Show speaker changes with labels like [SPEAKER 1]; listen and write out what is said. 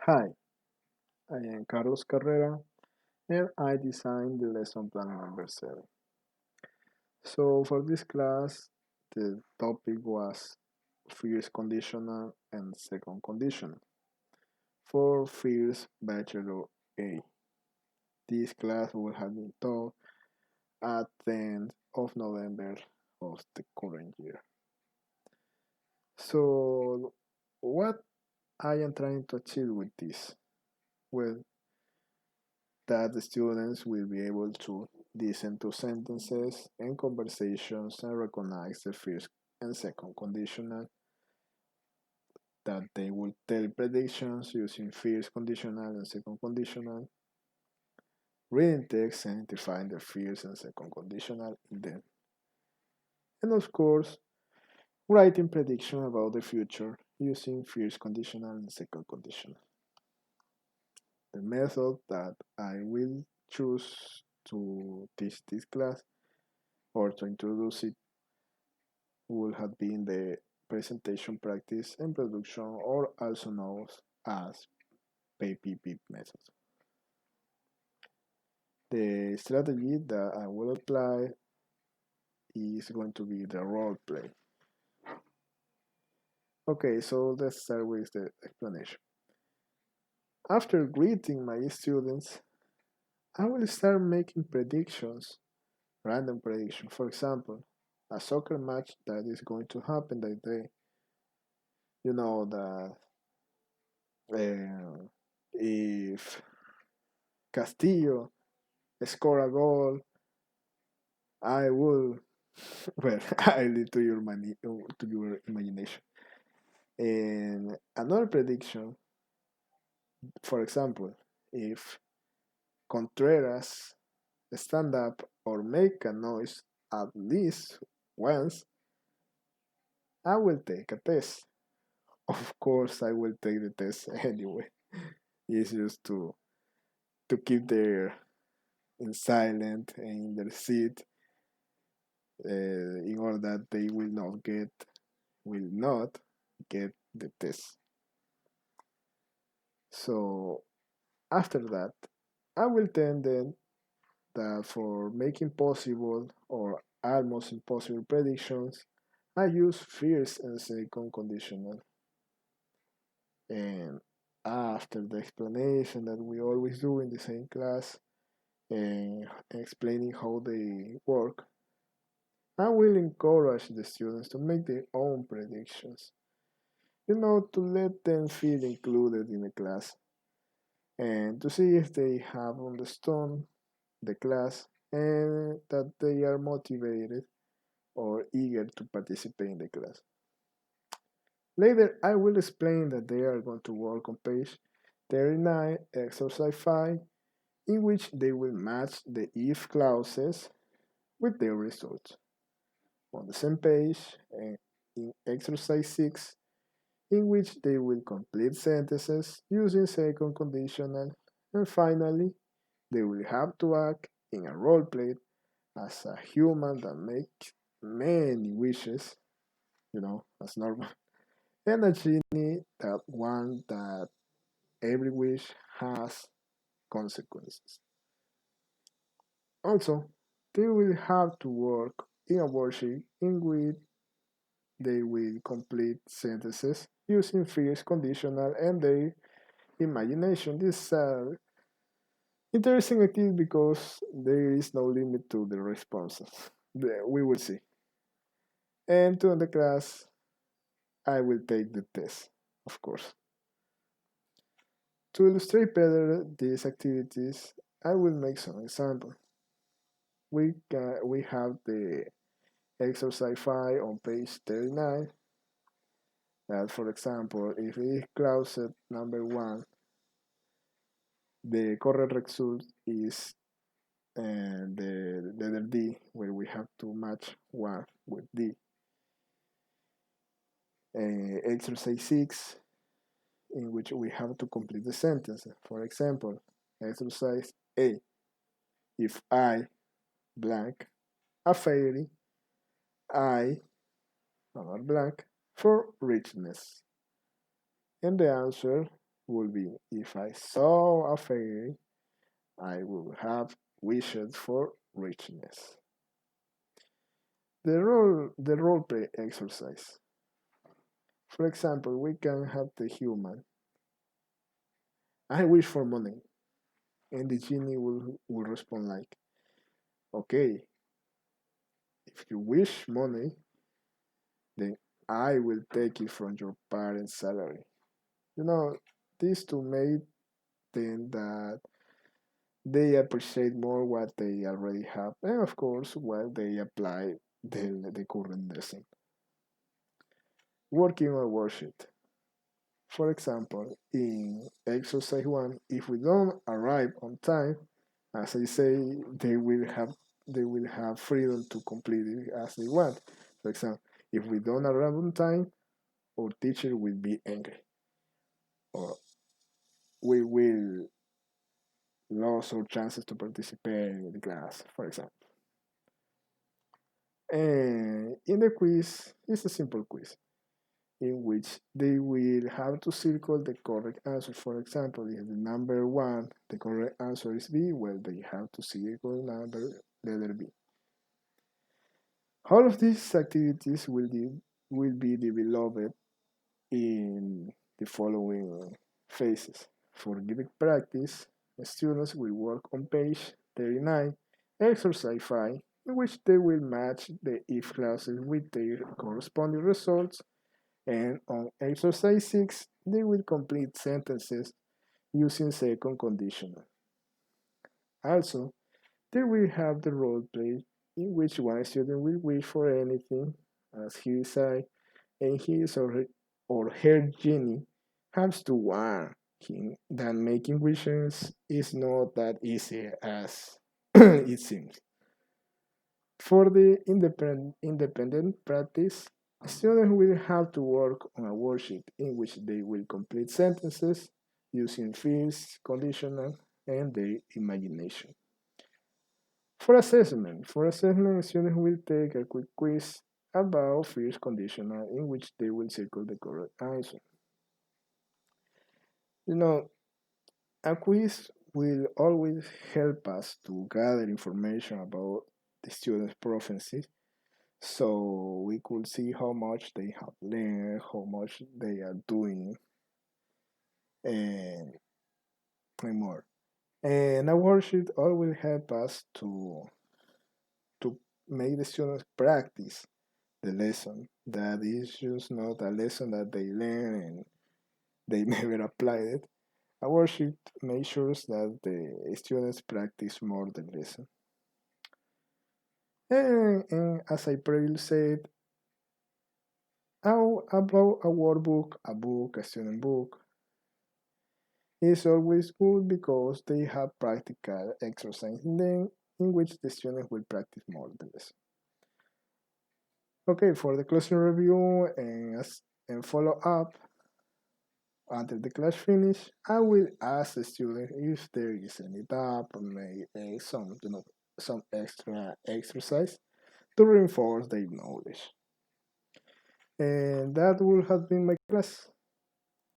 [SPEAKER 1] Hi, I am Carlos Carrera and I designed the lesson plan number 7. So for this class, the topic was first conditional and second conditional for first bachelor A. This class will have been taught at the end of November of the current year. So what I am trying to achieve with this? Well, that the students will be able to listen to sentences and conversations and recognize the first and second conditional, that they will tell predictions using first conditional and second conditional, reading text and identifying the first and second conditional in them, and of course, writing prediction about the future using first conditional and second conditional. The method that I will choose to teach this class or to introduce it would have been the presentation practice and production, or also known as PPP method. The strategy that I will apply is going to be the role play. Okay, so let's start with the explanation. After greeting my students, I will start making predictions, random predictions. For example, a soccer match that is going to happen that day. You know that if Castillo score a goal, I will. Well, I leave to your imagination. And another prediction, for example, if Contreras stand up or make a noise at least once, I will take a test. Of course, I will take the test anyway. It's just to keep there in silent and in their seat, in order that they will not get the test. So after that, I will tell them that for making possible or almost impossible predictions, I use first and second conditional. And after the explanation that we always do in the same class and explaining how they work, I will encourage the students to make their own predictions. To let them feel included in the class and to see if they have understood the class and that they are motivated or eager to participate in the class. Later, I will explain that they are going to work on page 39, exercise 5, in which they will match the if clauses with their results. On the same page, in exercise 6, in which they will complete sentences using second conditional, and finally, they will have to act in a role play as a human that makes many wishes, as normal, and a genie that one that every wish has consequences. Also, they will have to work in a worksheet in which they will complete sentences using first conditional and their imagination. This is interesting activity because there is no limit to the responses. We will see. And to the class, I will take the test, of course. To illustrate better these activities, I will make some examples. We have the exercise 5 on page 39. That, for example, if it is clause number 1, the correct result is the letter D, where we have to match 1 with D. Exercise 6, in which we have to complete the sentence. For example, exercise A, if I blank a fairy, I blank for richness. And the answer would be if I saw a fairy, I would have wished for richness. The role play exercise. For example, we can have the human. I wish for money, and the genie will respond like, okay, if you wish money, then I will take it from your parents' salary. You know, this to make them that they appreciate more what they already have, and of course, while they apply the current lesson. Working on worksheet. For example, in exercise one, if we don't arrive on time, as I say, they will have freedom to complete it as they want. For example, if we don't arrive on time, our teacher will be angry, or we will lose our chances to participate in the class, for example. And in the quiz, it's a simple quiz in which they will have to circle the correct answer. For example, if the number one, the correct answer is B, well, they have to circle number letter B. All of these activities will be developed in the following phases. For giving practice, students will work on page 39, exercise 5, in which they will match the if clauses with their corresponding results, and on exercise 6, they will complete sentences using second conditional. Also, they will have the role play in which one student will wish for anything as he decide, and his or her genie has to warn him that making wishes is not that easy as it seems. For the independent practice, students will have to work on a worksheet in which they will complete sentences using feels, conditional, and their imagination. For assessment, students will take a quick quiz about feels conditional in which they will circle the correct answer. You know, a quiz will always help us to gather information about the students' preferences so we could see how much they have learned, how much they are doing, and, more. And a worksheet always help us to make the students practice the lesson. That is just not a lesson that they learn and they never applied it. A worksheet makes sure that the students practice more the lesson. And as I previously said, how about a workbook, a book, a student book is always good because they have practical exercise in them in which the students will practice more the lesson. Okay, for the closing review and follow up after the class finish, I will ask the student if there is any doubt or maybe some extra exercise to reinforce their knowledge. And that will have been my class.